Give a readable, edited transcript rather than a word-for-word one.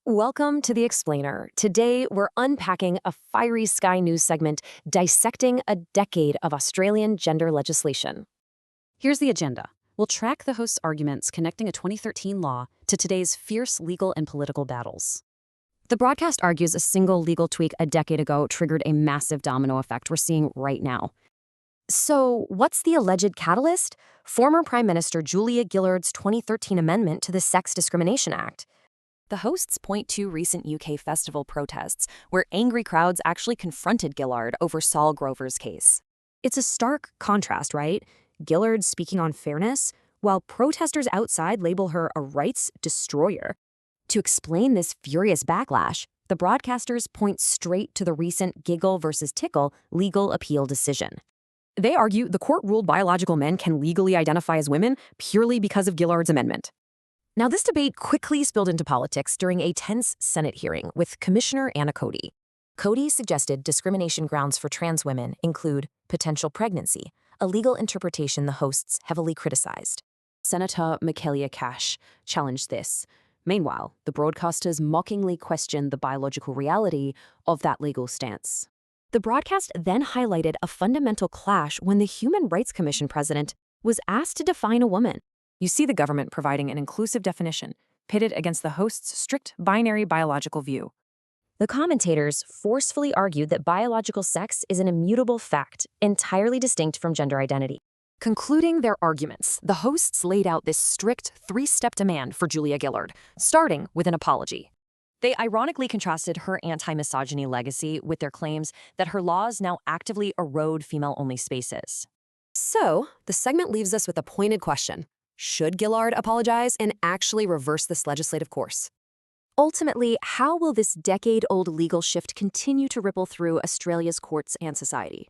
Welcome to The Explainer. Today, we're unpacking a fiery Sky News segment dissecting a decade of Australian gender legislation. Here's the agenda. We'll track the host's arguments connecting a 2013 law to today's fierce legal and political battles. The broadcast argues a single legal tweak a decade ago triggered a massive domino effect we're seeing right now. So, what's the alleged catalyst? Former Prime Minister Julia Gillard's 2013 amendment to the Sex Discrimination Act. The hosts point to recent UK festival protests, where angry crowds actually confronted Gillard over Saul Grover's case. It's a stark contrast, right? Gillard speaking on fairness, while protesters outside label her a rights destroyer. To explain this furious backlash, the broadcasters point straight to the recent Giggle versus Tickle legal appeal decision. They argue the court ruled biological men can legally identify as women purely because of Gillard's amendment. Now, this debate quickly spilled into politics during a tense Senate hearing with Commissioner Anna Cody. Cody suggested discrimination grounds for trans women include potential pregnancy, a legal interpretation the hosts heavily criticized. Senator Michaelia Cash challenged this. Meanwhile, the broadcasters mockingly questioned the biological reality of that legal stance. The broadcast then highlighted a fundamental clash when the Human Rights Commission president was asked to define a woman. You see the government providing an inclusive definition, pitted against the host's strict binary biological view. The commentators forcefully argued that biological sex is an immutable fact, entirely distinct from gender identity. Concluding their arguments, the hosts laid out this strict three-step demand for Julia Gillard, starting with an apology. They ironically contrasted her anti-misogyny legacy with their claims that her laws now actively erode female-only spaces. So, the segment leaves us with a pointed question. Should Gillard apologize and actually reverse this legislative course? Ultimately, how will this decade-old legal shift continue to ripple through Australia's courts and society?